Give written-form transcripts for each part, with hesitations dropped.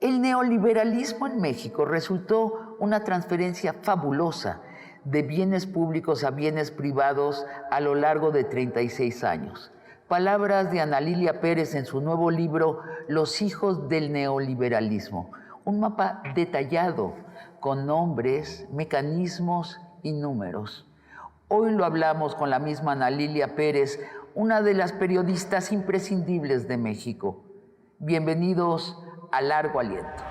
El neoliberalismo en México resultó una transferencia fabulosa de bienes públicos a bienes privados a lo largo de 36 años. Palabras de Ana Lilia Pérez en su nuevo libro Los hijos del neoliberalismo. Un mapa detallado con nombres, mecanismos y números. Hoy lo hablamos con la misma Ana Lilia Pérez, una de las periodistas imprescindibles de México. Bienvenidos a Largo Aliento.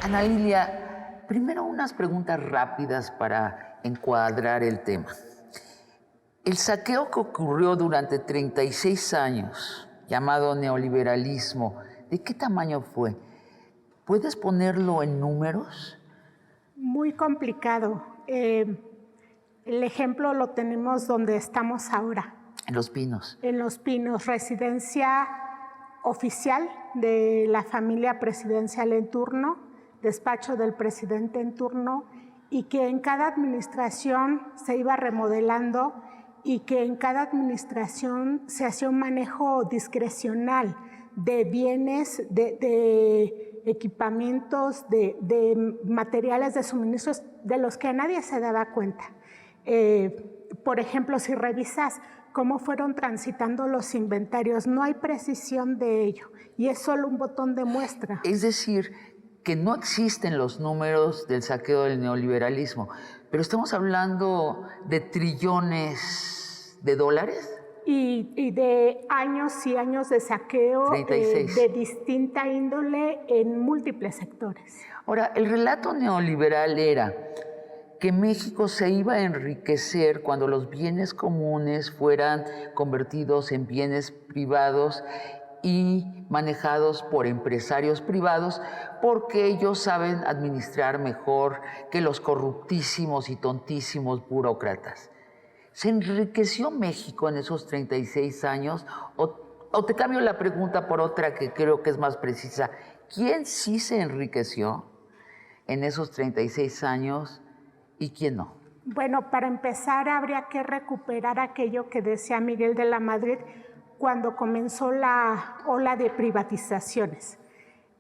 Ana Lilia, primero unas preguntas rápidas para encuadrar el tema. El saqueo que ocurrió durante 36 años, llamado neoliberalismo, ¿de qué tamaño fue? ¿Puedes ponerlo en números? Muy complicado. El ejemplo lo tenemos donde estamos ahora. En Los Pinos. En Los Pinos, residencia oficial de la familia presidencial en turno, despacho del presidente en turno, y que en cada administración se iba remodelando y que en cada administración se hacía un manejo discrecional de bienes, de equipamientos, de materiales de suministros de los que nadie se daba cuenta. Por ejemplo, si revisas cómo fueron transitando los inventarios, no hay precisión de ello y es solo un botón de muestra. Es decir, que no existen los números del saqueo del neoliberalismo, pero estamos hablando de trillones de dólares. Y de años y años de saqueo de distinta índole en múltiples sectores. Ahora, el relato neoliberal era que México se iba a enriquecer cuando los bienes comunes fueran convertidos en bienes privados y manejados por empresarios privados, porque ellos saben administrar mejor que los corruptísimos y tontísimos burócratas. ¿Se enriqueció México en esos 36 años? O te cambio la pregunta por otra que creo que es más precisa. ¿Quién sí se enriqueció en esos 36 años y quién no? Bueno, para empezar habría que recuperar aquello que decía Miguel de la Madrid cuando comenzó la ola de privatizaciones.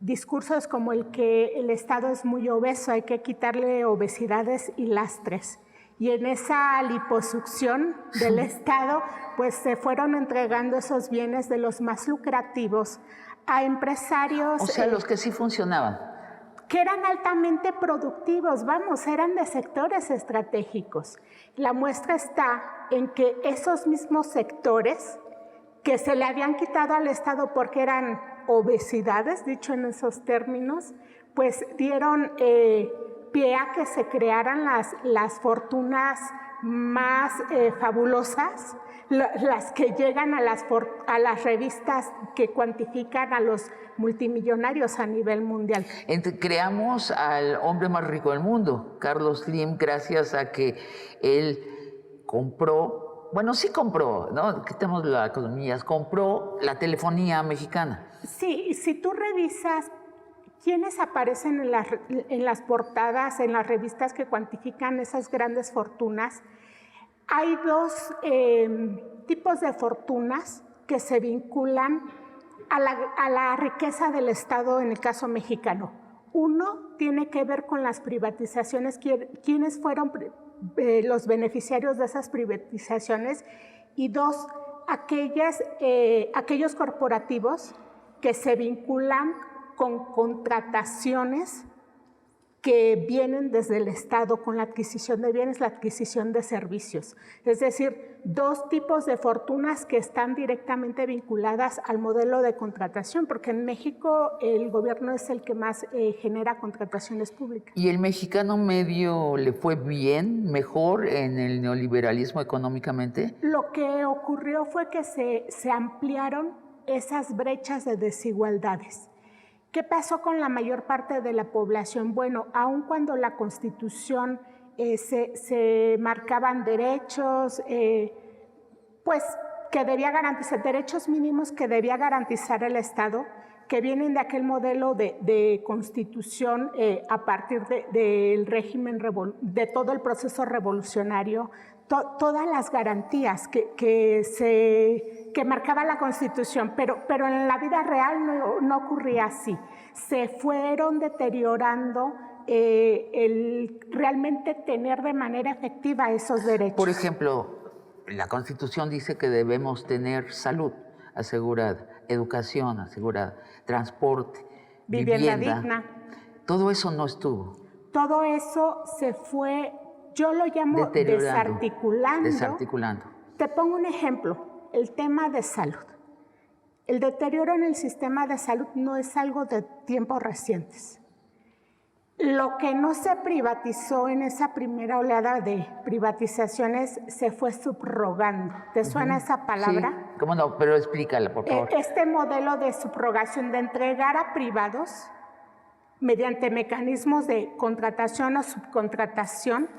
Discursos como el que el Estado es muy obeso, hay que quitarle obesidades y lastres. Y en esa liposucción del Estado, pues se fueron entregando esos bienes de los más lucrativos a empresarios. O sea, los que sí funcionaban. Que eran altamente productivos, vamos, eran de sectores estratégicos. La muestra está en que esos mismos sectores que se le habían quitado al Estado porque eran obesidades, dicho en esos términos, pues dieron pie a que se crearan las fortunas más fabulosas, las que llegan a las revistas que cuantifican a los multimillonarios a nivel mundial. Creamos al hombre más rico del mundo, Carlos Slim, gracias a que él compró, bueno, sí compró, ¿no? Quitemos las economías, compró la telefonía mexicana. Sí, si tú revisas quiénes aparecen en las portadas, en las revistas que cuantifican esas grandes fortunas, hay dos tipos de fortunas que se vinculan a la riqueza del Estado en el caso mexicano. Uno tiene que ver con las privatizaciones, quiénes fueron los beneficiarios de esas privatizaciones, y dos, aquellos corporativos que se vinculan con contrataciones que vienen desde el Estado con la adquisición de bienes, la adquisición de servicios. Es decir, dos tipos de fortunas que están directamente vinculadas al modelo de contratación, porque en México el gobierno es el que más genera contrataciones públicas. ¿Y el mexicano medio le fue bien, mejor en el neoliberalismo económicamente? Lo que ocurrió fue que se ampliaron esas brechas de desigualdades, ¿Qué pasó con la mayor parte de la población? Bueno, aun cuando la Constitución se marcaban derechos, pues que debía garantizar, derechos mínimos que debía garantizar el Estado, que vienen de aquel modelo de constitución a partir del régimen, de todo el proceso revolucionario, todas las garantías que marcaba la Constitución, pero en la vida real no ocurría así. Se fueron deteriorando realmente tener de manera efectiva esos derechos. Por ejemplo, la Constitución dice que debemos tener salud asegurada, educación asegurada, transporte, vivienda digna. Todo eso no estuvo. Todo eso se fue, yo lo llamo desarticulando. Te pongo un ejemplo, el tema de salud. El deterioro en el sistema de salud no es algo de tiempos recientes. Lo que no se privatizó en esa primera oleada de privatizaciones se fue subrogando. ¿Te suena esa palabra? Sí, cómo no, pero explícala, por favor. Este modelo de subrogación, de entregar a privados, mediante mecanismos de contratación o subcontratación,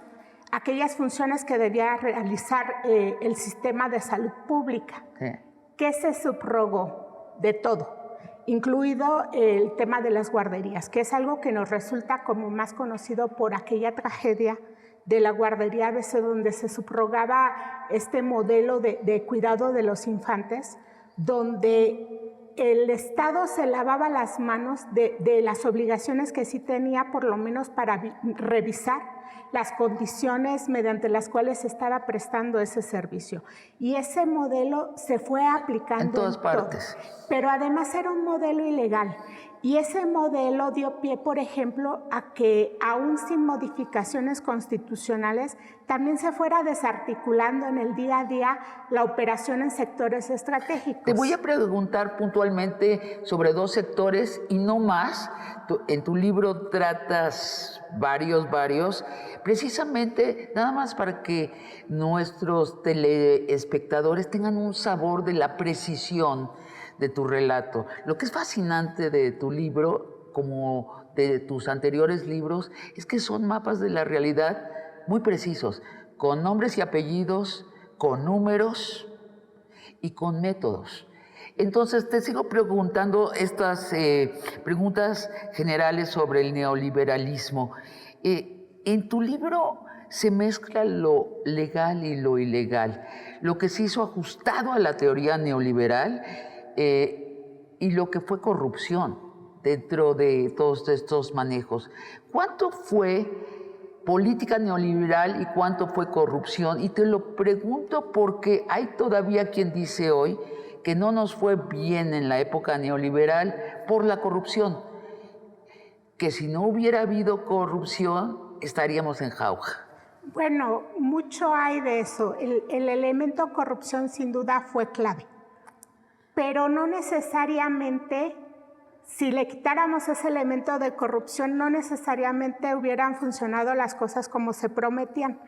aquellas funciones que debía realizar el sistema de salud pública. Sí. ¿Qué se subrogó? De todo, incluido el tema de las guarderías, que es algo que nos resulta como más conocido por aquella tragedia de la guardería ABC, donde se subrogaba este modelo de cuidado de los infantes, donde el Estado se lavaba las manos de las obligaciones que sí tenía, por lo menos para revisar las condiciones mediante las cuales se estaba prestando ese servicio. Y ese modelo se fue aplicando en todas partes. Pero además era un modelo ilegal. Y ese modelo dio pie, por ejemplo, a que, aún sin modificaciones constitucionales, también se fuera desarticulando en el día a día la operación en sectores estratégicos. Te voy a preguntar puntualmente sobre 2 sectores y no más. En tu libro tratas varios, precisamente nada más para que nuestros teleespectadores tengan un sabor de la precisión de tu relato. Lo que es fascinante de tu libro, como de tus anteriores libros, es que son mapas de la realidad muy precisos, con nombres y apellidos, con números y con métodos. Entonces, te sigo preguntando estas preguntas generales sobre el neoliberalismo. En tu libro se mezcla lo legal y lo ilegal, lo que se hizo ajustado a la teoría neoliberal y lo que fue corrupción dentro de todos estos manejos. ¿Cuánto fue política neoliberal y cuánto fue corrupción? Y te lo pregunto porque hay todavía quien dice hoy que no nos fue bien en la época neoliberal por la corrupción, que si no hubiera habido corrupción estaríamos en jauja. Bueno, mucho hay de eso. El elemento corrupción sin duda fue clave, pero no necesariamente, si le quitáramos ese elemento de corrupción, no necesariamente hubieran funcionado las cosas como se prometían.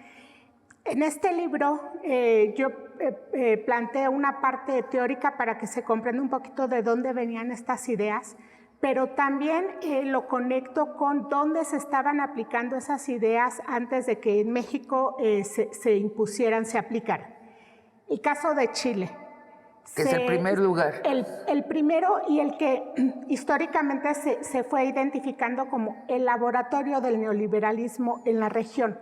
En este libro yo planteo una parte teórica para que se comprenda un poquito de dónde venían estas ideas, pero también lo conecto con dónde se estaban aplicando esas ideas antes de que en México se impusieran, se aplicaran. El caso de Chile. Que es el primer lugar. El primero y el que históricamente se fue identificando como el laboratorio del neoliberalismo en la región.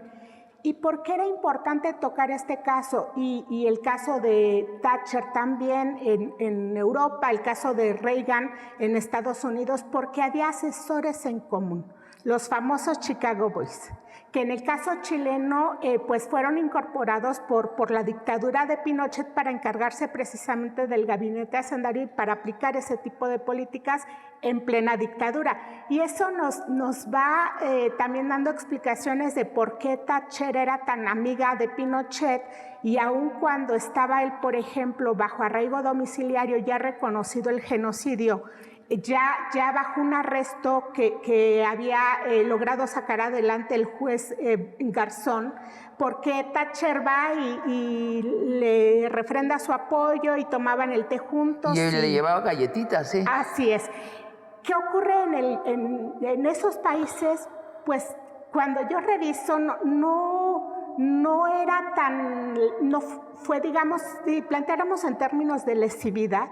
¿Y por qué era importante tocar este caso? Y el caso de Thatcher también en Europa, el caso de Reagan en Estados Unidos, porque había asesores en común, los famosos Chicago Boys, que en el caso chileno pues fueron incorporados por la dictadura de Pinochet para encargarse precisamente del gabinete hacendario y para aplicar ese tipo de políticas en plena dictadura. Y eso nos va también dando explicaciones de por qué Thatcher era tan amiga de Pinochet, y aun cuando estaba él, por ejemplo, bajo arraigo domiciliario, ya reconocido el genocidio, ya bajo un arresto que había logrado sacar adelante el juez Garzón, porque Thatcher va y le refrenda su apoyo y tomaban el té juntos. Y él le llevaba galletitas, ¿sí? Así es. ¿Qué ocurre en esos países? Pues cuando yo reviso, no era tan, no fue, digamos, si planteáramos en términos de lesividad,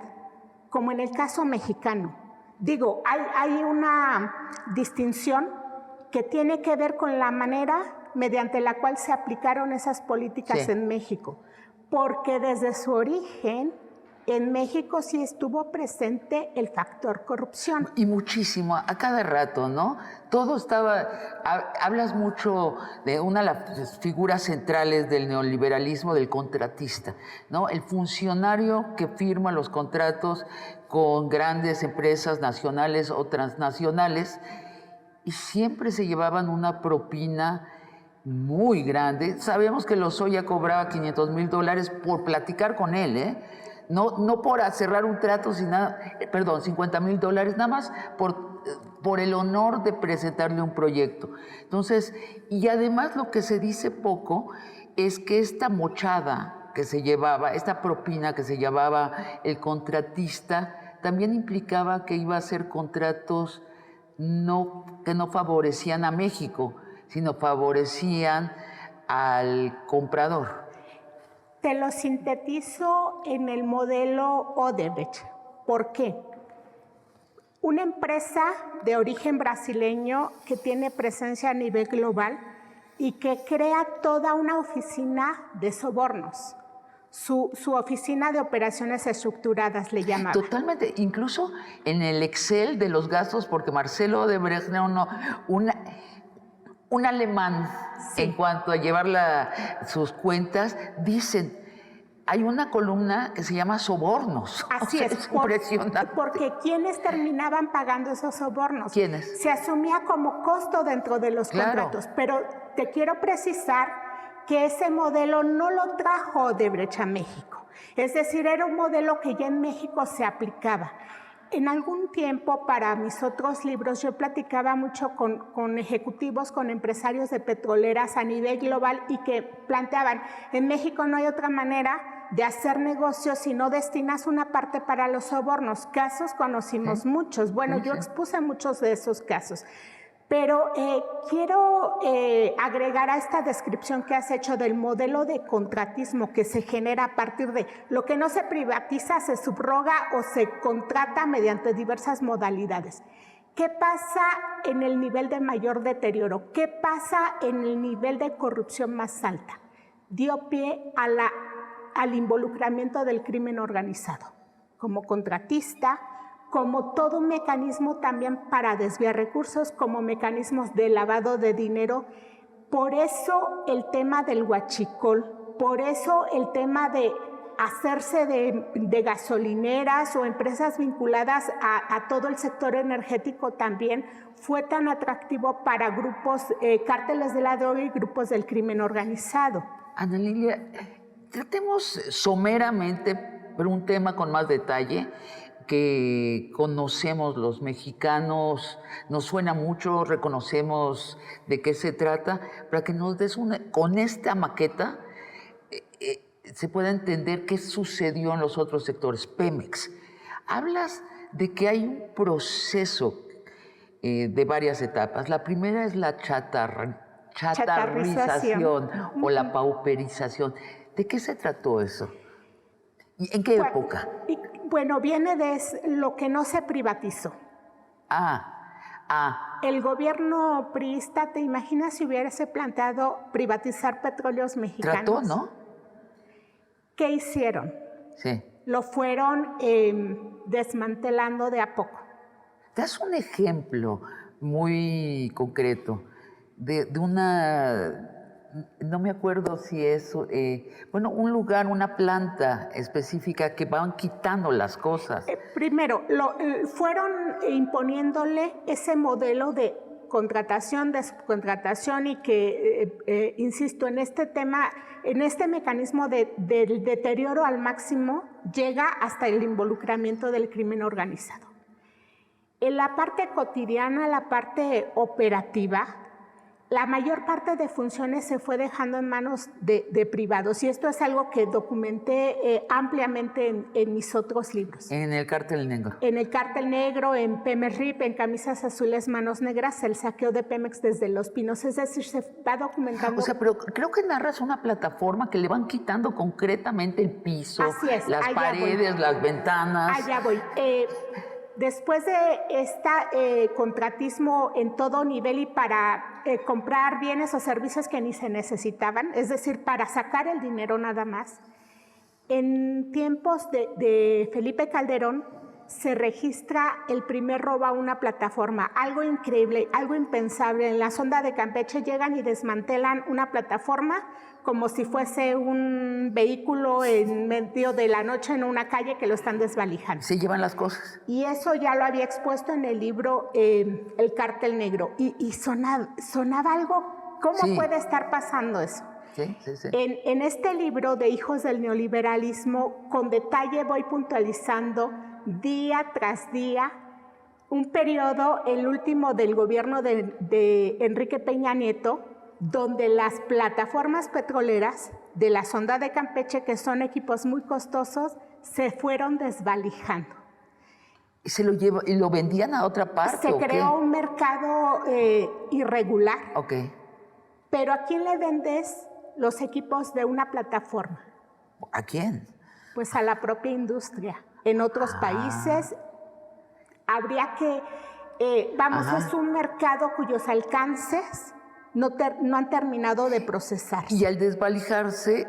como en el caso mexicano. Digo, hay una distinción que tiene que ver con la manera mediante la cual se aplicaron esas políticas en México, porque desde su origen en México sí estuvo presente el factor corrupción. Y muchísimo, a cada rato, ¿no? Todo estaba... Hablas mucho de una de las figuras centrales del neoliberalismo, del contratista, ¿no? El funcionario que firma los contratos con grandes empresas nacionales o transnacionales y siempre se llevaban una propina muy grande. Sabemos que Lozoya cobraba $500,000 por platicar con él, ¿eh? No por cerrar un trato, sin nada, perdón, $50,000, nada más por el honor de presentarle un proyecto. Entonces, y además lo que se dice poco es que esta mochada que se llevaba, esta propina que se llevaba el contratista, también implicaba que iba a hacer contratos que no favorecían a México, sino favorecían al comprador. Te lo sintetizo en el modelo Odebrecht. ¿Por qué? Una empresa de origen brasileño que tiene presencia a nivel global y que crea toda una oficina de sobornos. Su oficina de operaciones estructuradas le llamaban. Totalmente, incluso en el Excel de los gastos, porque Marcelo Odebrecht era un alemán, en cuanto a llevar sus cuentas, dicen, hay una columna que se llama sobornos. Así es impresionante. Porque ¿quiénes terminaban pagando esos sobornos? ¿Quiénes? Se asumía como costo dentro de los contratos, pero te quiero precisar que ese modelo no lo trajo Odebrecht a México. Es decir, era un modelo que ya en México se aplicaba. En algún tiempo, para mis otros libros, yo platicaba mucho con ejecutivos, con empresarios de petroleras a nivel global y que planteaban, en México no hay otra manera de hacer negocios si no destinas una parte para los sobornos. Casos conocimos muchos. Bueno, yo expuse muchos de esos casos. Pero quiero agregar a esta descripción que has hecho del modelo de contratismo que se genera a partir de lo que no se privatiza, se subroga o se contrata mediante diversas modalidades. ¿Qué pasa en el nivel de mayor deterioro? ¿Qué pasa en el nivel de corrupción más alta? Dio pie al involucramiento del crimen organizado como contratista, como todo un mecanismo también para desviar recursos, como mecanismos de lavado de dinero. Por eso el tema del huachicol, por eso el tema de hacerse de gasolineras o empresas vinculadas a todo el sector energético también fue tan atractivo para grupos, cárteles de la droga y grupos del crimen organizado. Ana Lilia, tratemos someramente, pero un tema con más detalle, que conocemos los mexicanos, nos suena mucho, reconocemos de qué se trata, para que nos des con esta maqueta se pueda entender qué sucedió en los otros sectores. Pemex, hablas de que hay un proceso de varias etapas. La primera es la chatarrización o la pauperización. ¿De qué se trató eso? ¿Y en qué época? Bueno, viene de lo que no se privatizó. El gobierno priista, ¿te imaginas si hubiese planteado privatizar petróleos mexicanos? Trató, ¿no? ¿Qué hicieron? Sí. Lo fueron desmantelando de a poco. Das un ejemplo muy concreto de una... No me acuerdo si es, un lugar, una planta específica que van quitando las cosas. Primero, fueron imponiéndole ese modelo de contratación, de subcontratación y que, insisto, en este tema, en este mecanismo del deterioro al máximo, llega hasta el involucramiento del crimen organizado. En la parte cotidiana, la parte operativa, la mayor parte de funciones se fue dejando en manos de privados, y esto es algo que documenté ampliamente en mis otros libros. En el Cártel Negro. En el Cártel Negro, en Pemex RIP, en Camisas Azules, Manos Negras, el saqueo de Pemex desde Los Pinos, es decir, se va documentando. O sea, pero creo que narras una plataforma que le van quitando concretamente el piso, Así es, las paredes, las ventanas. Allá voy. Después de este contratismo en todo nivel y para comprar bienes o servicios que ni se necesitaban, es decir, para sacar el dinero nada más, en tiempos de Felipe Calderón se registra el primer robo a una plataforma, algo increíble, algo impensable. En la sonda de Campeche llegan y desmantelan una plataforma como si fuese un vehículo en medio de la noche en una calle que lo están desvalijando. Se llevan las cosas. Y eso ya lo había expuesto en el libro El Cártel Negro. Y sonaba algo, ¿cómo Sí. puede estar pasando eso? Sí, sí, sí. En este libro de Hijos del Neoliberalismo, con detalle voy puntualizando día tras día un periodo, el último del gobierno de Enrique Peña Nieto, donde las plataformas petroleras de la sonda de Campeche, que son equipos muy costosos, se fueron desvalijando. ¿Y lo vendían a otra parte? Se creó un mercado irregular. Ok. Pero ¿a quién le vendes los equipos de una plataforma? ¿A quién? Pues a la propia industria. En otros países habría que, es un mercado cuyos alcances no han terminado de procesar. Y al desvalijarse,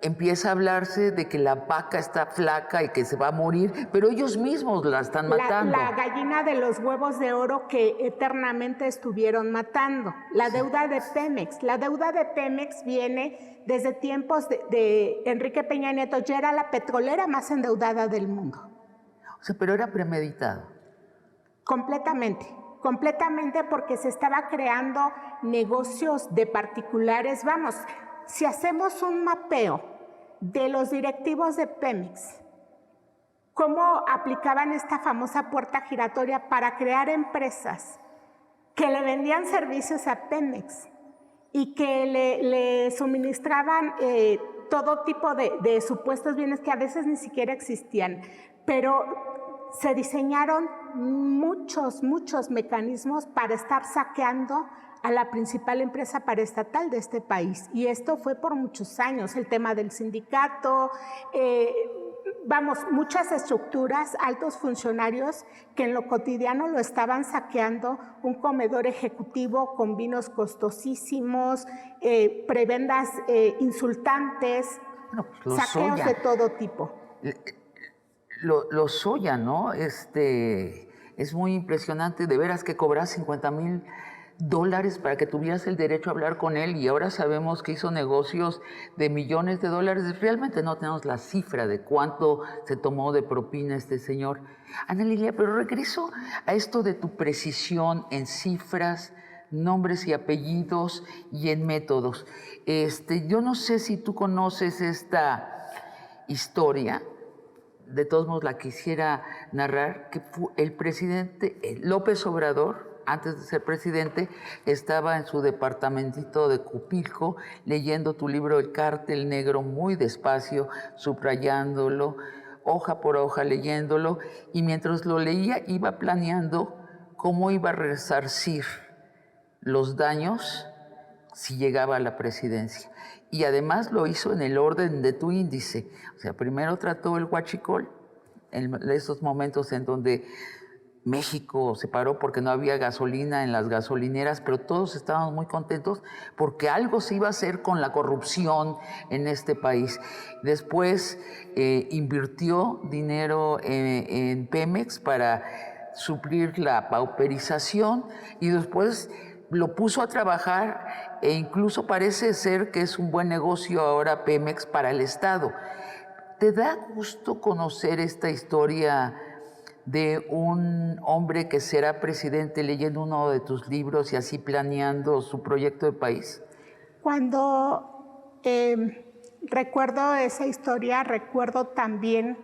empieza a hablarse de que la vaca está flaca y que se va a morir, pero ellos mismos la están matando. La gallina de los huevos de oro que eternamente estuvieron matando. La deuda de Pemex. La deuda de Pemex viene desde tiempos de Enrique Peña Nieto. Ya era la petrolera más endeudada del mundo. O sea, pero era premeditado. Completamente porque se estaba creando negocios de particulares. Vamos, si hacemos un mapeo de los directivos de Pemex, cómo aplicaban esta famosa puerta giratoria para crear empresas que le vendían servicios a Pemex y que le suministraban todo tipo de supuestos bienes que a veces ni siquiera existían, pero se diseñaron muchos mecanismos para estar saqueando a la principal empresa paraestatal de este país. Y esto fue por muchos años, el tema del sindicato, muchas estructuras, altos funcionarios que en lo cotidiano lo estaban saqueando, un comedor ejecutivo con vinos costosísimos, prebendas insultantes, saqueos de todo tipo. Lozoya, ¿no? Es muy impresionante, de veras que cobras $50,000 para que tuvieras el derecho a hablar con él, y ahora sabemos que hizo negocios de millones de dólares. Realmente no tenemos la cifra de cuánto se tomó de propina este señor. Ana Lilia, pero regreso a esto de tu precisión en cifras, nombres y apellidos y en métodos. Yo no sé si tú conoces esta historia. De todos modos la quisiera narrar, que el presidente López Obrador, antes de ser presidente, estaba en su departamentito de Cupilco leyendo tu libro El Cártel Negro muy despacio, subrayándolo, hoja por hoja leyéndolo, y mientras lo leía iba planeando cómo iba a resarcir los daños si llegaba a la presidencia. Y además lo hizo en el orden de tu índice. O sea, primero trató el huachicol, en esos momentos en donde México se paró porque no había gasolina en las gasolineras, pero todos estábamos muy contentos porque algo se iba a hacer con la corrupción en este país. Después invirtió dinero en Pemex para suplir la pauperización, y después lo puso a trabajar, e incluso parece ser que es un buen negocio ahora Pemex para el Estado. ¿Te da gusto conocer esta historia de un hombre que será presidente leyendo uno de tus libros y así planeando su proyecto de país? Cuando recuerdo esa historia, recuerdo también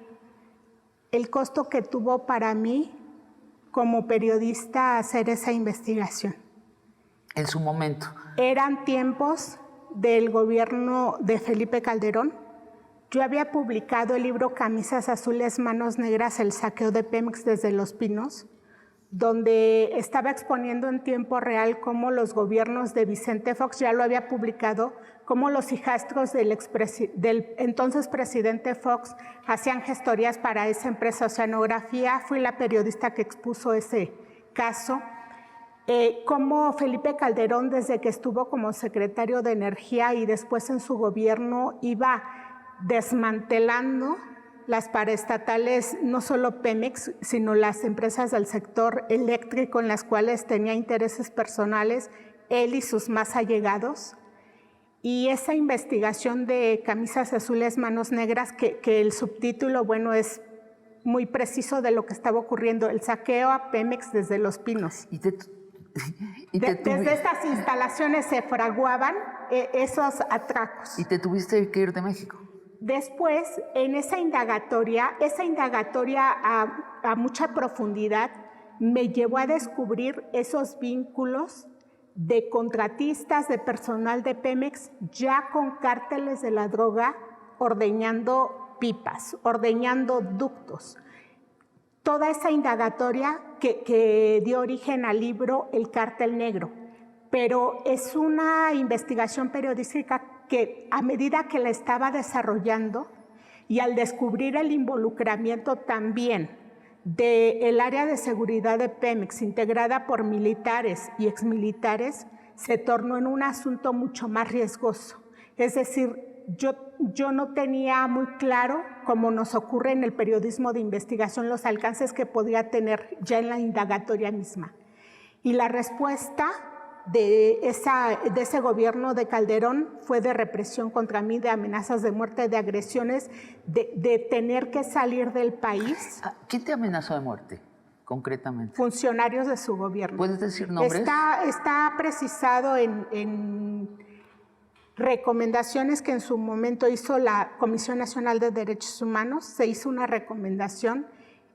el costo que tuvo para mí como periodista hacer esa investigación. En su momento. Eran tiempos del gobierno de Felipe Calderón. Yo había publicado el libro Camisas Azules, Manos Negras, el saqueo de Pemex desde Los Pinos, donde estaba exponiendo en tiempo real cómo los gobiernos de Vicente Fox, ya lo había publicado, cómo los hijastros del entonces presidente Fox hacían gestorías para esa empresa Oceanografía. Fui la periodista que expuso ese caso. Cómo Felipe Calderón, desde que estuvo como secretario de Energía y después en su gobierno, iba desmantelando las paraestatales, no solo Pemex, sino las empresas del sector eléctrico en las cuales tenía intereses personales, él y sus más allegados. Y esa investigación de Camisas Azules, Manos Negras, que el subtítulo, bueno, es muy preciso de lo que estaba ocurriendo, el saqueo a Pemex desde Los Pinos. Desde estas instalaciones se fraguaban esos atracos. ¿Y te tuviste que ir de México? Después, en esa indagatoria a mucha profundidad me llevó a descubrir esos vínculos de contratistas, de personal de Pemex, ya con cárteles de la droga, ordeñando pipas, ordeñando ductos. Toda esa indagatoria que dio origen al libro El Cártel Negro. Pero es una investigación periodística que a medida que la estaba desarrollando y al descubrir el involucramiento también del área de seguridad de Pemex, integrada por militares y exmilitares, se tornó en un asunto mucho más riesgoso. Es decir, yo no tenía muy claro, como nos ocurre en el periodismo de investigación, los alcances que podía tener ya en la indagatoria misma. Y la respuesta de ese gobierno de Calderón fue de represión contra mí, de amenazas de muerte, de agresiones, de tener que salir del país. ¿Quién te amenazó de muerte, concretamente? Funcionarios de su gobierno. ¿Puedes decir nombres? Está precisado en recomendaciones que en su momento hizo la Comisión Nacional de Derechos Humanos. Se hizo una recomendación.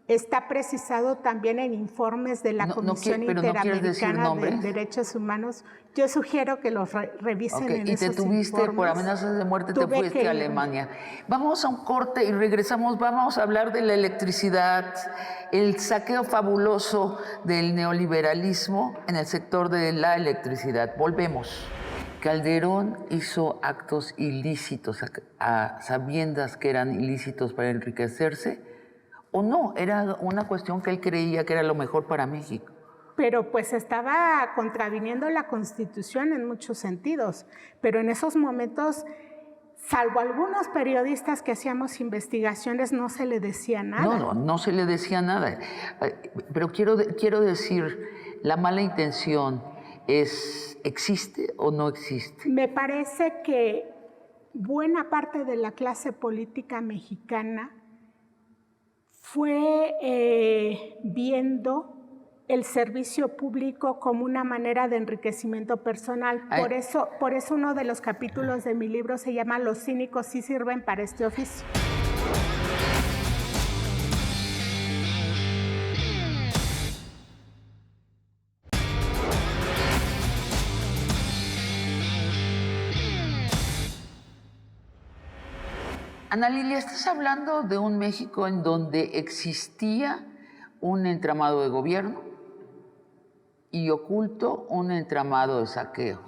Está precisado también en informes de la Comisión Interamericana de Derechos Humanos. Yo sugiero que los revisen en esos informes. Y te tuviste por amenazas de muerte, te fuiste a Alemania. Vamos a un corte y regresamos. Vamos a hablar de la electricidad, el saqueo fabuloso del neoliberalismo en el sector de la electricidad. Volvemos. Calderón hizo actos ilícitos a sabiendas que eran ilícitos para enriquecerse. ¿O no? Era una cuestión que él creía que era lo mejor para México. Pero pues estaba contraviniendo la Constitución en muchos sentidos. Pero en esos momentos, salvo algunos periodistas que hacíamos investigaciones, no se le decía nada. No se le decía nada. Pero quiero decir, ¿la mala intención existe o no existe? Me parece que buena parte de la clase política mexicana fue viendo el servicio público como una manera de enriquecimiento personal. Por eso uno de los capítulos de mi libro se llama Los cínicos sí sirven para este oficio. Ana Lilia, estás hablando de un México en donde existía un entramado de gobierno y oculto un entramado de saqueo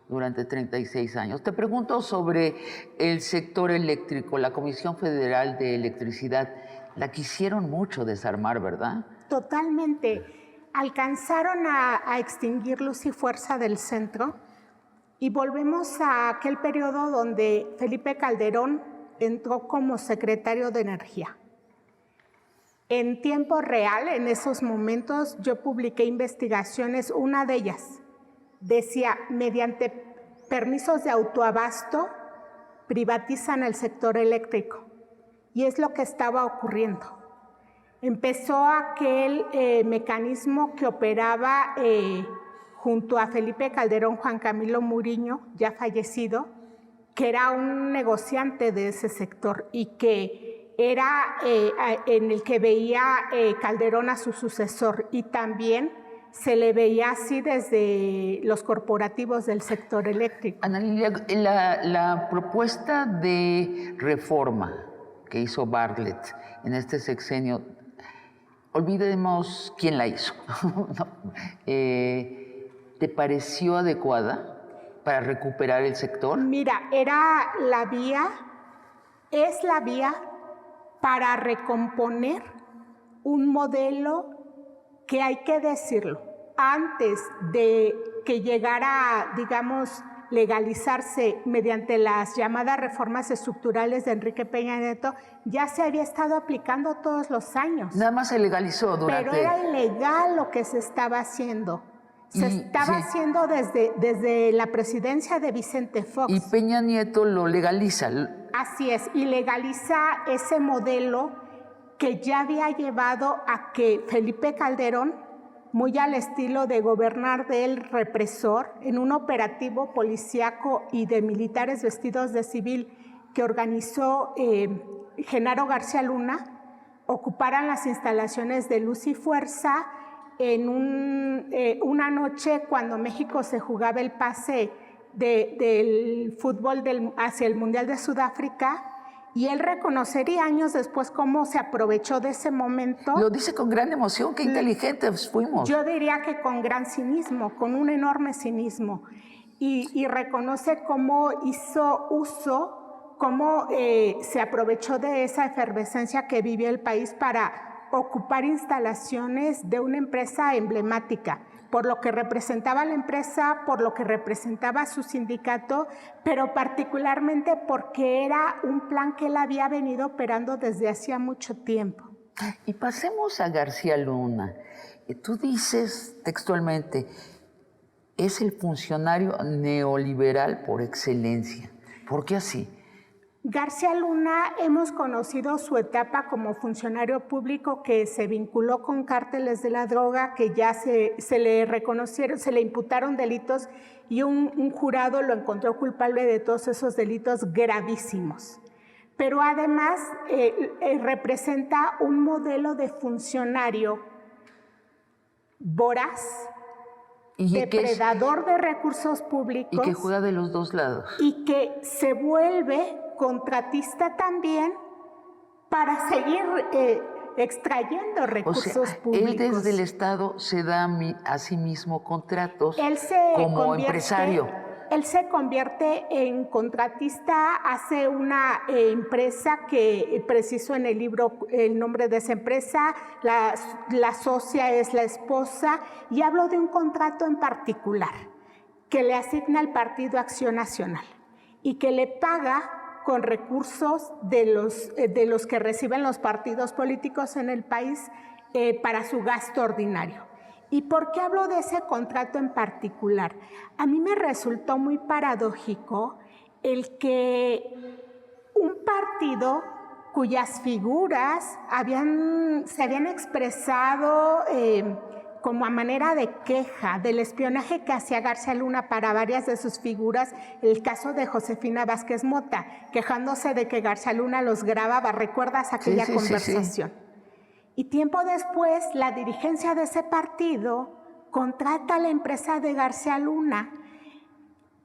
durante 36 años. Te pregunto sobre el sector eléctrico, la Comisión Federal de Electricidad. La quisieron mucho desarmar, ¿verdad? Totalmente. Alcanzaron a extinguir luz y fuerza del centro y volvemos a aquel periodo donde Felipe Calderón entró como secretario de Energía. En tiempo real, en esos momentos, yo publiqué investigaciones. Una de ellas decía, mediante permisos de autoabasto, privatizan el sector eléctrico. Y es lo que estaba ocurriendo. Empezó aquel mecanismo que operaba junto a Felipe Calderón, Juan Camilo Muriño, ya fallecido, que era un negociante de ese sector y que era en el que veía Calderón a su sucesor, y también se le veía así desde los corporativos del sector eléctrico. Ana Lilia, la propuesta de reforma que hizo Bartlett en este sexenio, olvidemos quién la hizo, ¿no? ¿Te pareció adecuada para recuperar el sector? Mira, es la vía para recomponer un modelo que, hay que decirlo, antes de que llegara, digamos, legalizarse mediante las llamadas reformas estructurales de Enrique Peña Nieto, ya se había estado aplicando todos los años. Nada más se legalizó durante... Pero era ilegal lo que se estaba haciendo. Se estaba haciendo desde la presidencia de Vicente Fox. Y Peña Nieto lo legaliza. Así es, y legaliza ese modelo que ya había llevado a que Felipe Calderón, muy al estilo de gobernar del represor, en un operativo policíaco y de militares vestidos de civil que organizó Genaro García Luna, ocuparan las instalaciones de Luz y Fuerza en una noche cuando México se jugaba el pase del fútbol hacia el Mundial de Sudáfrica, y él reconocería años después cómo se aprovechó de ese momento. Lo dice con gran emoción, qué inteligentes fuimos. Yo diría que con gran cinismo, con un enorme cinismo, y reconoce cómo hizo uso, cómo se aprovechó de esa efervescencia que vivió el país para ocupar instalaciones de una empresa emblemática, por lo que representaba la empresa, por lo que representaba su sindicato, pero particularmente porque era un plan que él había venido operando desde hacía mucho tiempo. Y pasemos a García Luna. Tú dices textualmente, es el funcionario neoliberal por excelencia. ¿Por qué así? García Luna, hemos conocido su etapa como funcionario público que se vinculó con cárteles de la droga, que ya se le reconocieron, se le imputaron delitos y un jurado lo encontró culpable de todos esos delitos gravísimos. Pero además representa un modelo de funcionario voraz, depredador de recursos públicos. Y que juega de los dos lados. Y que se vuelve contratista también para seguir extrayendo recursos públicos. Él desde el Estado se da a sí mismo contratos como empresario. Él se convierte en contratista, hace una empresa que preciso en el libro el nombre de esa empresa, la socia es la esposa, y hablo de un contrato en particular que le asigna el Partido Acción Nacional y que le paga con recursos de los que reciben los partidos políticos en el país para su gasto ordinario. ¿Y por qué hablo de ese contrato en particular? A mí me resultó muy paradójico el que un partido cuyas figuras se habían expresado como a manera de queja del espionaje que hacía García Luna para varias de sus figuras, el caso de Josefina Vázquez Mota, quejándose de que García Luna los grababa. ¿Recuerdas aquella conversación? Sí. Y tiempo después, la dirigencia de ese partido contrata a la empresa de García Luna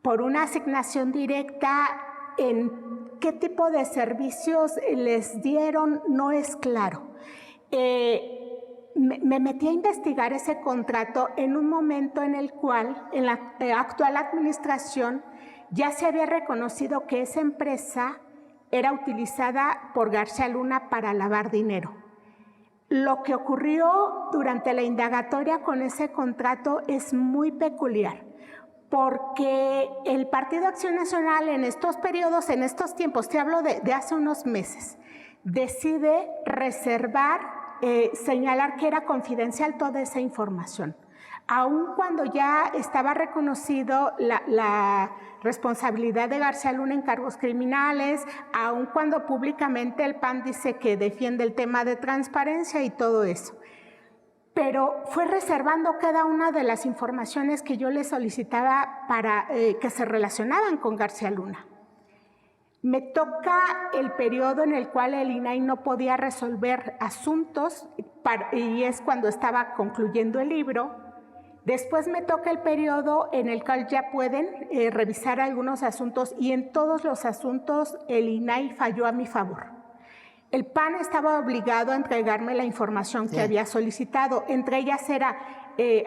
por una asignación directa. En qué tipo de servicios les dieron no es claro. Me metí a investigar ese contrato en un momento en el cual, en la actual administración, ya se había reconocido que esa empresa era utilizada por García Luna para lavar dinero. Lo que ocurrió durante la indagatoria con ese contrato es muy peculiar, porque el Partido Acción Nacional en estos periodos, en estos tiempos, te hablo de hace unos meses, decide reservar, señalar que era confidencial toda esa información. Aun cuando ya estaba reconocido la responsabilidad de García Luna en cargos criminales, aun cuando públicamente el PAN dice que defiende el tema de transparencia y todo eso. Pero fue reservando cada una de las informaciones que yo le solicitaba para que se relacionaban con García Luna. Me toca el periodo en el cual el INAI no podía resolver asuntos y es cuando estaba concluyendo el libro. Después me toca el periodo en el cual ya pueden revisar algunos asuntos y en todos los asuntos el INAI falló a mi favor. El PAN estaba obligado a entregarme la información que había solicitado. Entre ellas era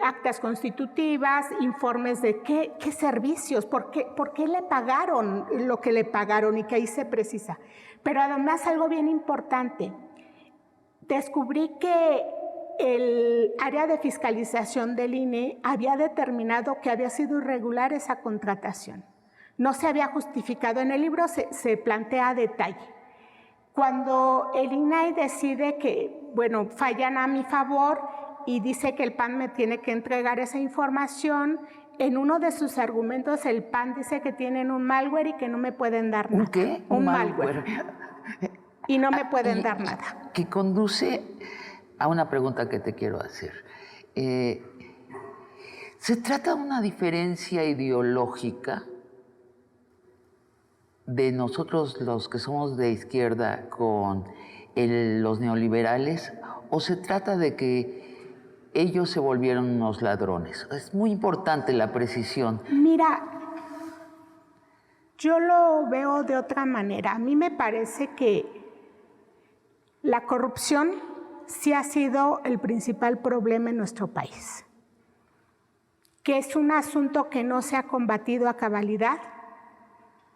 actas constitutivas, informes de qué servicios, por qué le pagaron lo que le pagaron y que ahí se precisa. Pero además algo bien importante, descubrí que el área de fiscalización del INE había determinado que había sido irregular esa contratación. No se había justificado. En el libro se plantea a detalle. Cuando el INAI decide que, bueno, fallan a mi favor y dice que el PAN me tiene que entregar esa información, en uno de sus argumentos el PAN dice que tienen un malware y que no me pueden dar nada. ¿Un qué? Un malware. Y no me pueden dar nada. Que conduce a una pregunta que te quiero hacer. ¿Se trata de una diferencia ideológica de nosotros los que somos de izquierda con los neoliberales, o se trata de que ellos se volvieron unos ladrones? Es muy importante la precisión. Mira, yo lo veo de otra manera. A mí me parece que la corrupción sí ha sido el principal problema en nuestro país, que es un asunto que no se ha combatido a cabalidad,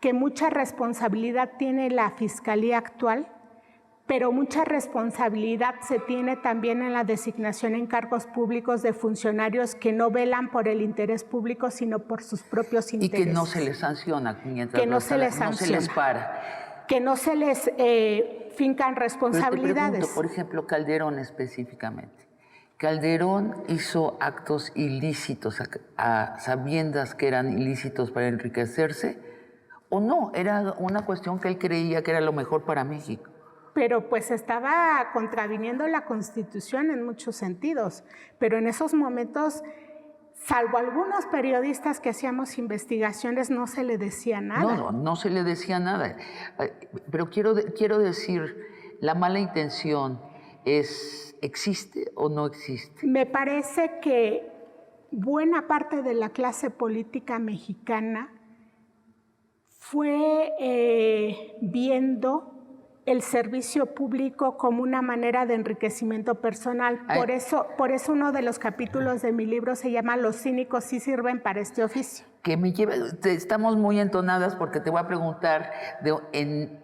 que mucha responsabilidad tiene la Fiscalía actual, pero mucha responsabilidad se tiene también en la designación en cargos públicos de funcionarios que no velan por el interés público, sino por sus propios intereses. Y que no se les sanciona mientras no se les para. Que no se les fincan responsabilidades. Pero te pregunto, por ejemplo, Calderón específicamente. Calderón hizo actos ilícitos a sabiendas que eran ilícitos para enriquecerse, ¿o no? Era una cuestión que él creía que era lo mejor para México. Pero pues estaba contraviniendo la Constitución en muchos sentidos. Pero en esos momentos, salvo algunos periodistas que hacíamos investigaciones, no se le decía nada. No se le decía nada. Pero quiero decir, ¿la mala intención existe o no existe? Me parece que buena parte de la clase política mexicana fue viendo el servicio público como una manera de enriquecimiento personal. Por eso uno de los capítulos de mi libro se llama Los cínicos sí sirven para este oficio. Que me lleva, estamos muy entonadas porque te voy a preguntar en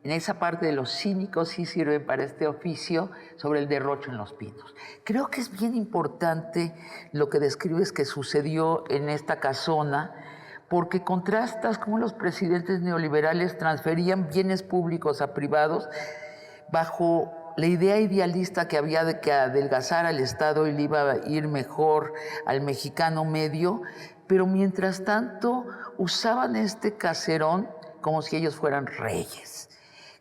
esa parte de los cínicos sí sirven para este oficio, sobre el derroche en Los Pinos. Creo que es bien importante lo que describes que sucedió en esta casona, porque contrastas cómo los presidentes neoliberales transferían bienes públicos a privados bajo la idea idealista que había de que adelgazar al Estado y le iba a ir mejor al mexicano medio, pero mientras tanto usaban este caserón como si ellos fueran reyes.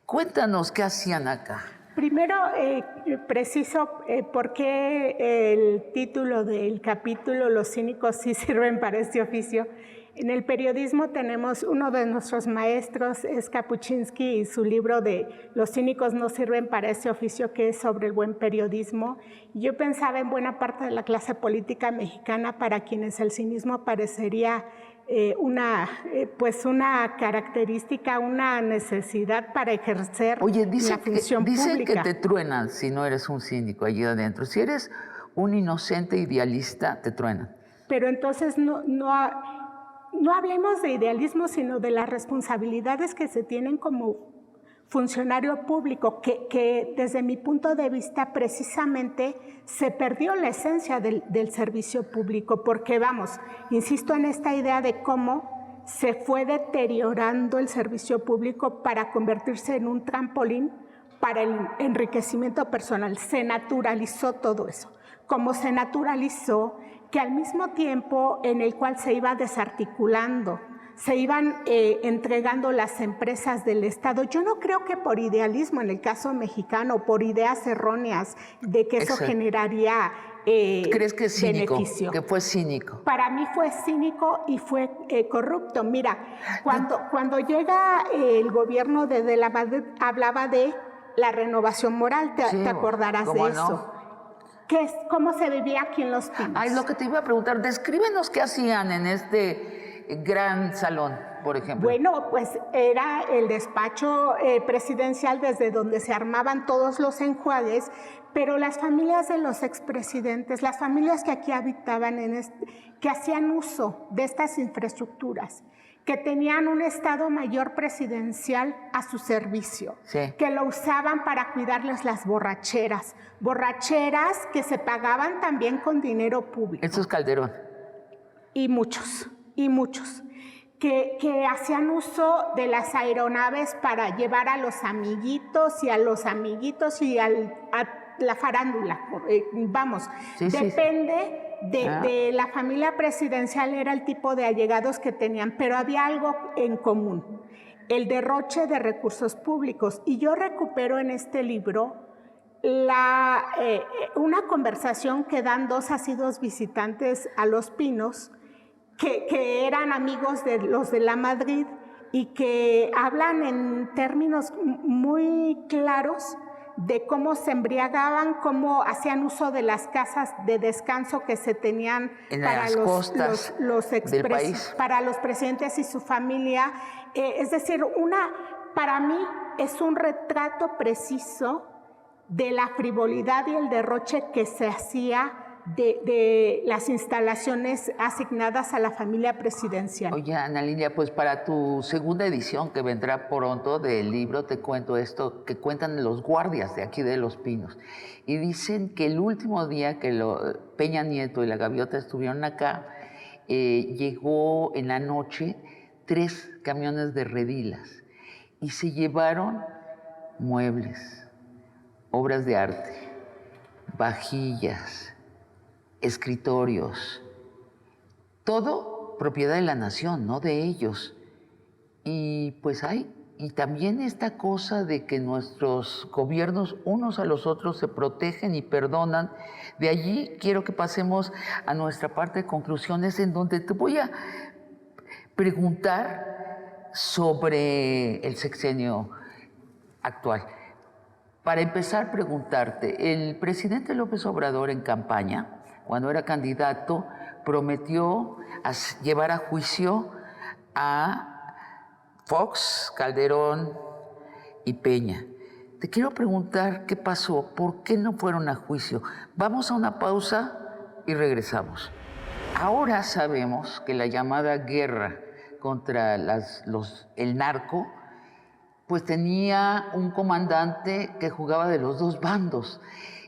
Cuéntanos qué hacían acá. Primero, preciso por qué el título del capítulo Los cínicos sí sirven para este oficio. En el periodismo tenemos, uno de nuestros maestros es Kapuczynski y su libro de Los cínicos no sirven para este oficio, que es sobre el buen periodismo. Y yo pensaba en buena parte de la clase política mexicana para quienes el cinismo parecería una característica, una necesidad para ejercer la función pública. Dicen que te truenan si no eres un cínico allí adentro. Si eres un inocente idealista, te truenan. Pero entonces no hablemos de idealismo, sino de las responsabilidades que se tienen como funcionario público, que desde mi punto de vista precisamente se perdió la esencia del servicio público, porque vamos, insisto en esta idea de cómo se fue deteriorando el servicio público para convertirse en un trampolín para el enriquecimiento personal. Se naturalizó todo eso, como se naturalizó que al mismo tiempo en el cual se iba desarticulando, se iban entregando las empresas del Estado. Yo no creo que por idealismo en el caso mexicano, por ideas erróneas de que eso generaría ¿Crees que es cínico? Beneficio. Que fue cínico. Para mí fue cínico y fue corrupto. Mira, cuando llega el gobierno de la Madrid, hablaba de la renovación moral, te acordarás de eso. cómo se vivía aquí en Los Pinos. Ah, es lo que te iba a preguntar. Descríbenos qué hacían en este gran salón, por ejemplo. Bueno, pues era el despacho presidencial desde donde se armaban todos los enjuagues, pero las familias de los expresidentes, las familias que aquí habitaban, que hacían uso de estas infraestructuras, que tenían un Estado Mayor presidencial a su servicio, sí, que lo usaban para cuidarles las borracheras que se pagaban también con dinero público. Eso es Calderón. Y muchos, que hacían uso de las aeronaves para llevar a los amiguitos y a la farándula. Vamos, sí, depende de la familia presidencial, era el tipo de allegados que tenían, pero había algo en común, el derroche de recursos públicos. Y yo recupero en este libro una conversación que dan dos asiduos visitantes a Los Pinos, que eran amigos de los de la Madrid y que hablan en términos muy claros de cómo se embriagaban, cómo hacían uso de las casas de descanso que se tenían en para las costas del país, para los presidentes y su familia. Es decir, para mí es un retrato preciso de la frivolidad y el derroche que se hacía de las instalaciones asignadas a la familia presidencial. Oye, Ana Lilia, pues para tu segunda edición que vendrá pronto del libro, te cuento esto que cuentan los guardias de aquí de Los Pinos. Y dicen que el último día que Peña Nieto y la Gaviota estuvieron acá, llegó en la noche 3 camiones de redilas y se llevaron muebles, obras de arte, vajillas, escritorios, todo propiedad de la nación, no de ellos. Y pues y también esta cosa de que nuestros gobiernos unos a los otros se protegen y perdonan. De allí quiero que pasemos a nuestra parte de conclusiones, en donde te voy a preguntar sobre el sexenio actual. Para empezar, preguntarte, el presidente López Obrador en campaña, cuando era candidato, prometió llevar a juicio a Fox, Calderón y Peña. Te quiero preguntar qué pasó, por qué no fueron a juicio. Vamos a una pausa y regresamos. Ahora sabemos que la llamada guerra contra el narco, pues tenía un comandante que jugaba de los dos bandos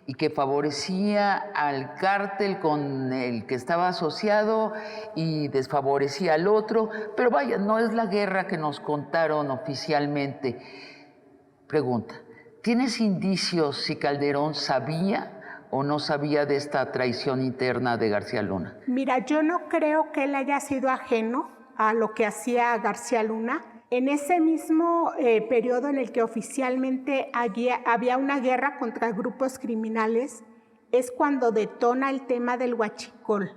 y que favorecía al cártel con el que estaba asociado y desfavorecía al otro. Pero vaya, no es la guerra que nos contaron oficialmente. Pregunta, ¿tienes indicios si Calderón sabía o no sabía de esta traición interna de García Luna? Mira, yo no creo que él haya sido ajeno a lo que hacía García Luna. En ese mismo periodo en el que oficialmente había una guerra contra grupos criminales, es cuando detona el tema del huachicol.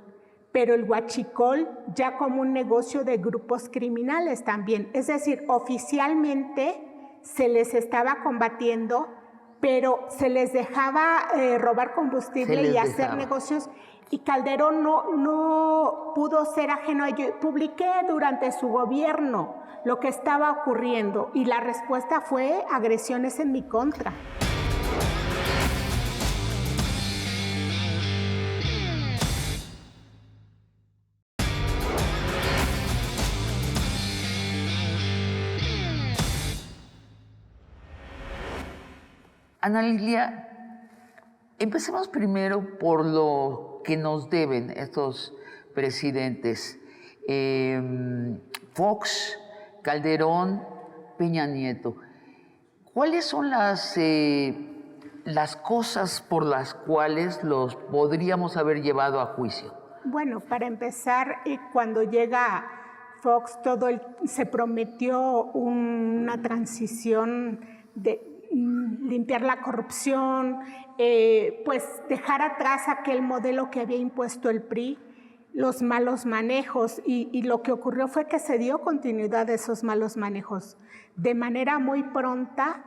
Pero el huachicol ya como un negocio de grupos criminales también. Es decir, oficialmente se les estaba combatiendo, pero se les dejaba robar combustible y hacer negocios. Y Calderón no pudo ser ajeno a ello. Publiqué durante su gobierno lo que estaba ocurriendo y la respuesta fue agresiones en mi contra. Ana Lilia, empecemos primero por lo que nos deben estos presidentes. Fox, Calderón, Peña Nieto. ¿Cuáles son las cosas por las cuales los podríamos haber llevado a juicio? Bueno, para empezar, cuando llega Fox, se prometió una transición de limpiar la corrupción, pues dejar atrás aquel modelo que había impuesto el PRI, los malos manejos, y lo que ocurrió fue que se dio continuidad a esos malos manejos. De manera muy pronta,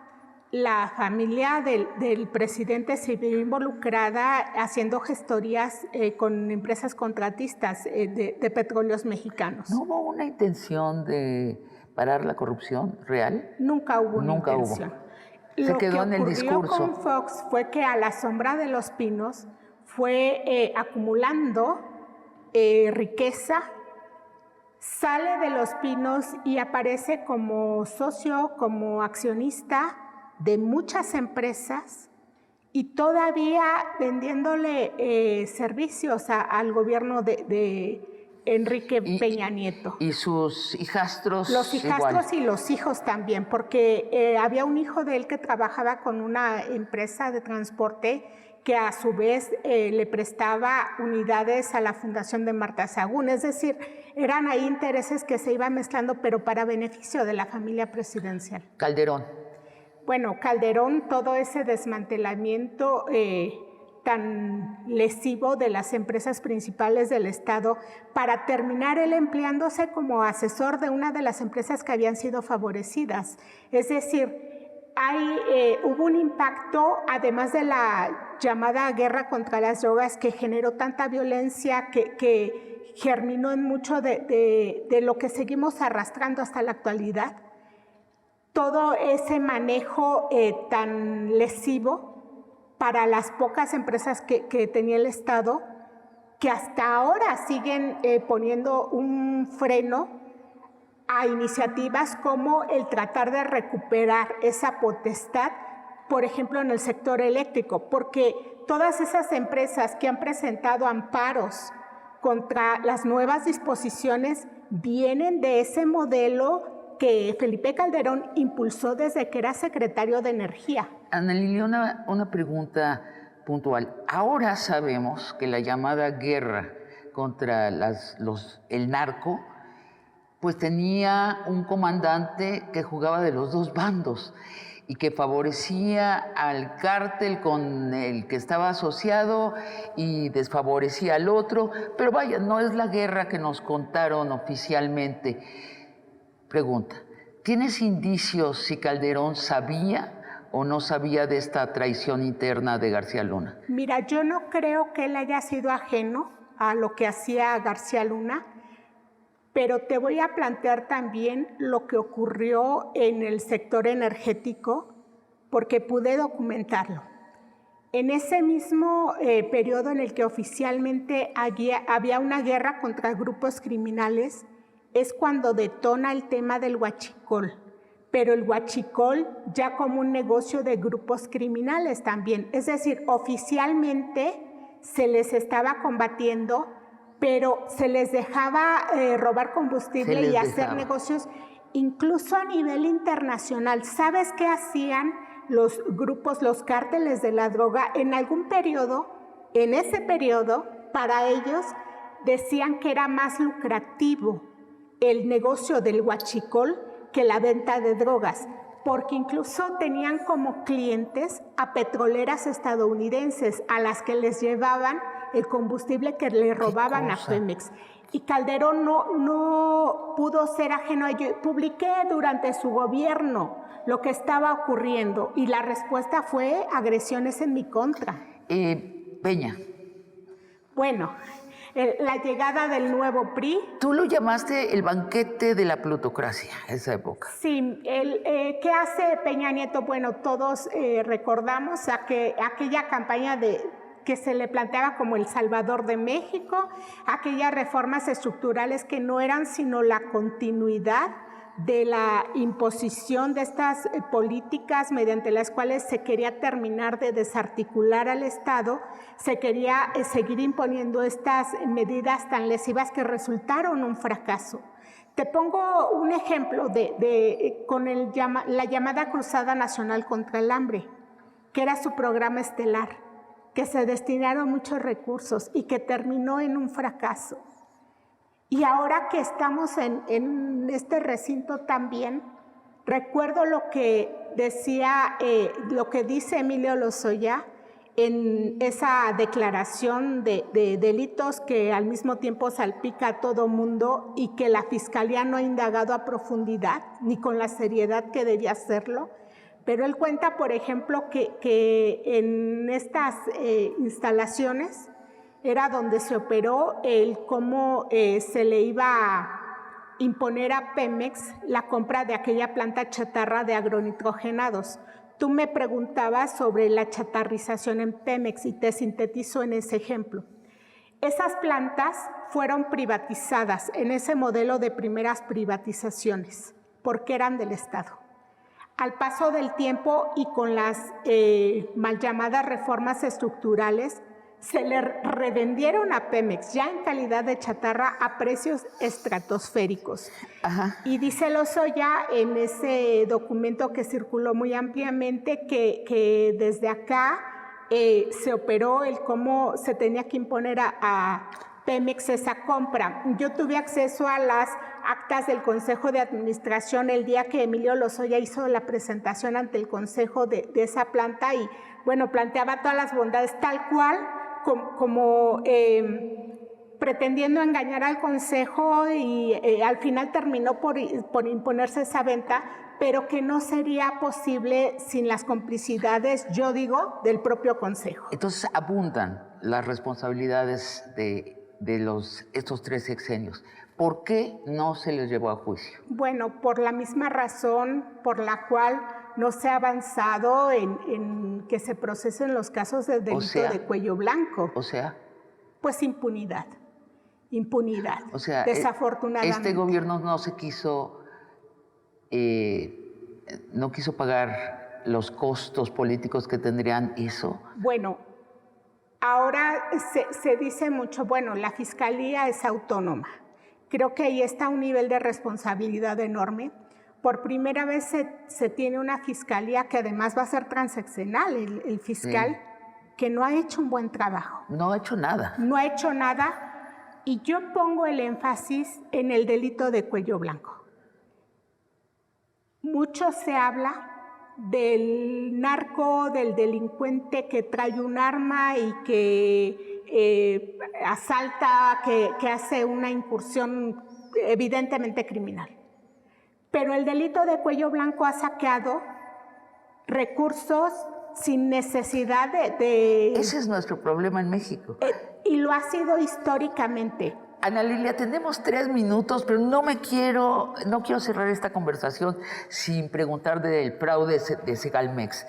la familia del presidente se vio involucrada haciendo gestorías con empresas contratistas de petróleos mexicanos. ¿No hubo una intención de parar la corrupción real? Nunca hubo una intención. Se quedó en el discurso. Lo que ocurrió con Fox fue que a la sombra de los pinos fue acumulando riqueza, sale de los pinos y aparece como socio, como accionista de muchas empresas y todavía vendiéndole servicios al gobierno de Enrique Peña Nieto. Y sus hijastros. Los hijastros igual. Y los hijos también, porque había un hijo de él que trabajaba con una empresa de transporte que a su vez le prestaba unidades a la Fundación de Marta Sahagún. Es decir, eran ahí intereses que se iban mezclando, pero para beneficio de la familia presidencial. Calderón. Bueno, Calderón, todo ese desmantelamiento tan lesivo de las empresas principales del Estado, para terminar él empleándose como asesor de una de las empresas que habían sido favorecidas. Es decir, hubo un impacto, además de la llamada guerra contra las drogas, que generó tanta violencia que germinó en mucho de lo que seguimos arrastrando hasta la actualidad. Todo ese manejo tan lesivo para las pocas empresas que tenía el Estado, que hasta ahora siguen poniendo un freno a iniciativas como el tratar de recuperar esa potestad, por ejemplo, en el sector eléctrico, porque todas esas empresas que han presentado amparos contra las nuevas disposiciones vienen de ese modelo que Felipe Calderón impulsó desde que era secretario de Energía. Ana Lilia, una pregunta puntual. Ahora sabemos que la llamada guerra contra el narco, pues tenía un comandante que jugaba de los dos bandos y que favorecía al cártel con el que estaba asociado y desfavorecía al otro. Pero vaya, no es la guerra que nos contaron oficialmente. Pregunta, ¿tienes indicios si Calderón sabía o no sabía de esta traición interna de García Luna? Mira, yo no creo que él haya sido ajeno a lo que hacía García Luna, pero te voy a plantear también lo que ocurrió en el sector energético, porque pude documentarlo. En ese mismo periodo en el que oficialmente había una guerra contra grupos criminales, es cuando detona el tema del huachicol, pero el huachicol ya como un negocio de grupos criminales también. Es decir, oficialmente se les estaba combatiendo, pero se les dejaba robar combustible y hacer negocios, incluso a nivel internacional. ¿Sabes qué hacían los grupos, los cárteles de la droga? En algún periodo, en ese periodo, para ellos decían que era más lucrativo el negocio del huachicol que la venta de drogas, porque incluso tenían como clientes a petroleras estadounidenses a las que les llevaban el combustible que le robaban a Pemex. Y Calderón no pudo ser ajeno a ello. Publiqué durante su gobierno lo que estaba ocurriendo y la respuesta fue agresiones en mi contra. Peña. Bueno, la llegada del nuevo PRI. Tú lo llamaste el banquete de la plutocracia, esa época. Sí, ¿qué hace Peña Nieto? Bueno, todos recordamos aquella campaña que se le planteaba como el Salvador de México, aquellas reformas estructurales que no eran sino la continuidad de la imposición de estas políticas mediante las cuales se quería terminar de desarticular al Estado, se quería seguir imponiendo estas medidas tan lesivas que resultaron un fracaso. Te pongo un ejemplo con la llamada Cruzada Nacional contra el Hambre, que era su programa estelar, que se destinaron muchos recursos y que terminó en un fracaso. Y ahora que estamos en este recinto también, recuerdo lo que dice Emilio Lozoya en esa declaración de delitos que al mismo tiempo salpica a todo mundo y que la Fiscalía no ha indagado a profundidad ni con la seriedad que debía hacerlo, Pero él cuenta, por ejemplo, que en estas instalaciones era donde se operó el cómo se le iba a imponer a Pemex la compra de aquella planta chatarra de agronitrogenados. Tú me preguntabas sobre la chatarrización en Pemex y te sintetizo en ese ejemplo. Esas plantas fueron privatizadas en ese modelo de primeras privatizaciones porque eran del Estado. Al paso del tiempo y con las mal llamadas reformas estructurales, se le revendieron a Pemex ya en calidad de chatarra a precios estratosféricos. Ajá. Y dice Lozoya en ese documento que circuló muy ampliamente que desde acá se operó el cómo se tenía que imponer a Pemex esa compra. Yo tuve acceso a las actas del Consejo de Administración el día que Emilio Lozoya hizo la presentación ante el Consejo de esa planta y, bueno, planteaba todas las bondades tal cual como pretendiendo engañar al Consejo y al final terminó por imponerse esa venta, pero que no sería posible sin las complicidades, yo digo, del propio Consejo. Entonces abundan las responsabilidades de estos 3 sexenios. ¿Por qué no se les llevó a juicio? Bueno, por la misma razón por la cual no se ha avanzado en que se procesen los casos de delito de cuello blanco. O sea, pues impunidad. Impunidad. O sea, desafortunadamente. Este gobierno no se quiso, no quiso pagar los costos políticos que tendrían eso. Bueno, ahora se dice mucho, bueno, la Fiscalía es autónoma. Creo que ahí está un nivel de responsabilidad enorme. Por primera vez se tiene una fiscalía que además va a ser transeccional, el fiscal, que no ha hecho un buen trabajo. No ha hecho nada. No ha hecho nada y yo pongo el énfasis en el delito de cuello blanco. Mucho se habla del narco, del delincuente que trae un arma y que asalta, que hace una incursión evidentemente criminal. Pero el delito de cuello blanco ha saqueado recursos sin necesidad de... Ese es nuestro problema en México. Y lo ha sido históricamente. Ana Lilia, tenemos 3 minutos, pero no quiero cerrar esta conversación sin preguntar del fraude de Segalmex.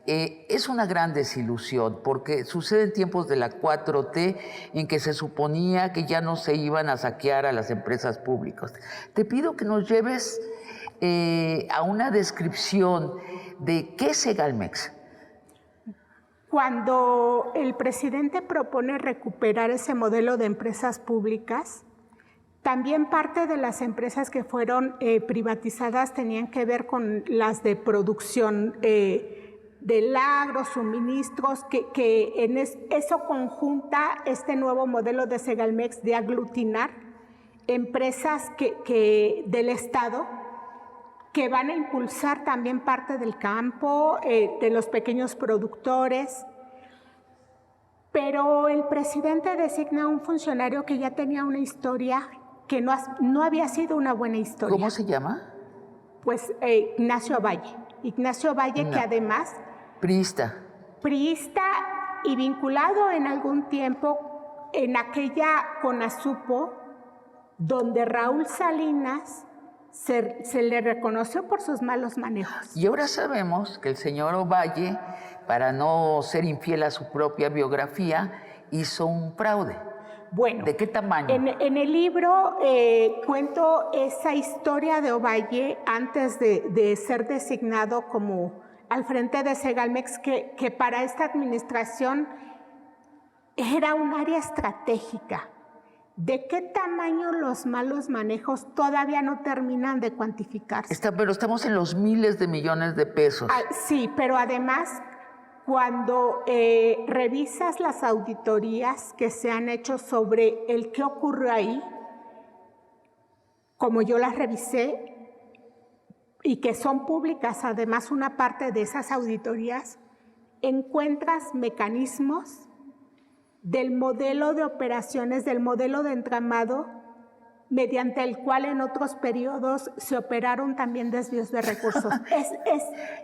Es una gran desilusión porque sucede en tiempos de la 4T en que se suponía que ya no se iban a saquear a las empresas públicas. Te pido que nos lleves a una descripción de qué es Segalmex. Cuando el presidente propone recuperar ese modelo de empresas públicas, también parte de las empresas que fueron privatizadas tenían que ver con las de producción del agro, suministros, que en eso conjunta este nuevo modelo de Segalmex de aglutinar empresas del Estado que van a impulsar también parte del campo, de los pequeños productores. Pero el presidente designa a un funcionario que ya tenía una historia que no había sido una buena historia. ¿Cómo se llama? Pues Ignacio Valle. Ignacio Valle, no. Que además... Priista. Priista y vinculado en algún tiempo en aquella CONASUPO, donde Raúl Salinas se le reconoció por sus malos manejos. Y ahora sabemos que el señor Ovalle, para no ser infiel a su propia biografía, hizo un fraude. Bueno, ¿de qué tamaño? En el libro cuento esa historia de Ovalle antes de ser designado como al frente de Segalmex, que para esta administración era un área estratégica. ¿De qué tamaño los malos manejos todavía no terminan de cuantificarse? Pero estamos en los miles de millones de pesos. Sí, pero además, cuando revisas las auditorías que se han hecho sobre el qué ocurrió ahí, como yo las revisé, y que son públicas, además una parte de esas auditorías, encuentras mecanismos del modelo de operaciones, del modelo de entramado, mediante el cual en otros periodos se operaron también desvíos de recursos.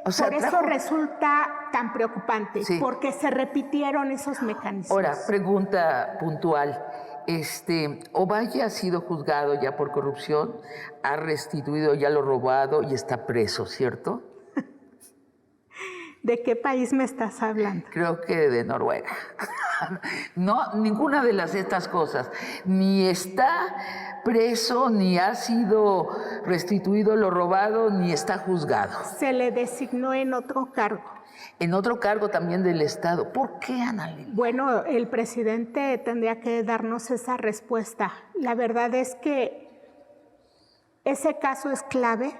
O sea, por eso resulta tan preocupante, sí, porque se repitieron esos mecanismos. Ahora, pregunta puntual. Ovalle ha sido juzgado ya por corrupción, ha restituido ya lo robado y está preso, ¿cierto? ¿De qué país me estás hablando? Creo que de Noruega. No, ninguna de estas cosas. Ni está preso, ni ha sido restituido lo robado, ni está juzgado. Se le designó en otro cargo. En otro cargo también del Estado. ¿Por qué, Ana Lilia? Bueno, el presidente tendría que darnos esa respuesta. La verdad es que ese caso es clave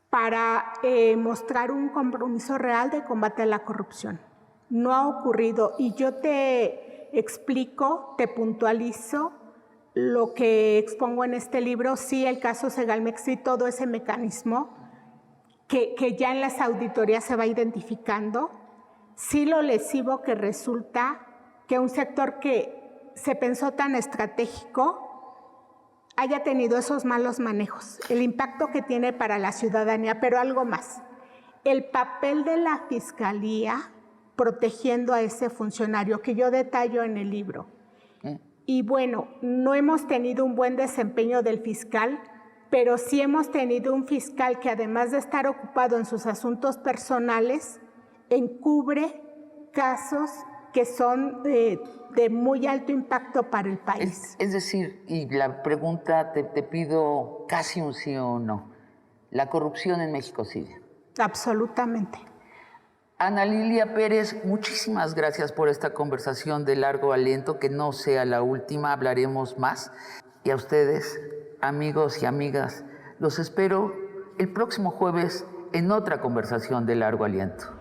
para mostrar un compromiso real de combate a la corrupción. No ha ocurrido y yo te explico, te puntualizo lo que expongo en este libro. Sí, el caso Segalmex y todo ese mecanismo que ya en las auditorías se va identificando. Sí, lo lesivo que resulta que un sector que se pensó tan estratégico haya tenido esos malos manejos, el impacto que tiene para la ciudadanía, pero algo más, el papel de la Fiscalía protegiendo a ese funcionario que yo detallo en el libro. Y bueno, no hemos tenido un buen desempeño del fiscal, pero sí hemos tenido un fiscal que además de estar ocupado en sus asuntos personales, encubre casos que son de muy alto impacto para el país. Es decir, y la pregunta te pido casi un sí o no, ¿la corrupción en México sigue? Absolutamente. Ana Lilia Pérez, muchísimas gracias por esta conversación de largo aliento, que no sea la última, hablaremos más. Y a ustedes, amigos y amigas, los espero el próximo jueves en otra conversación de largo aliento.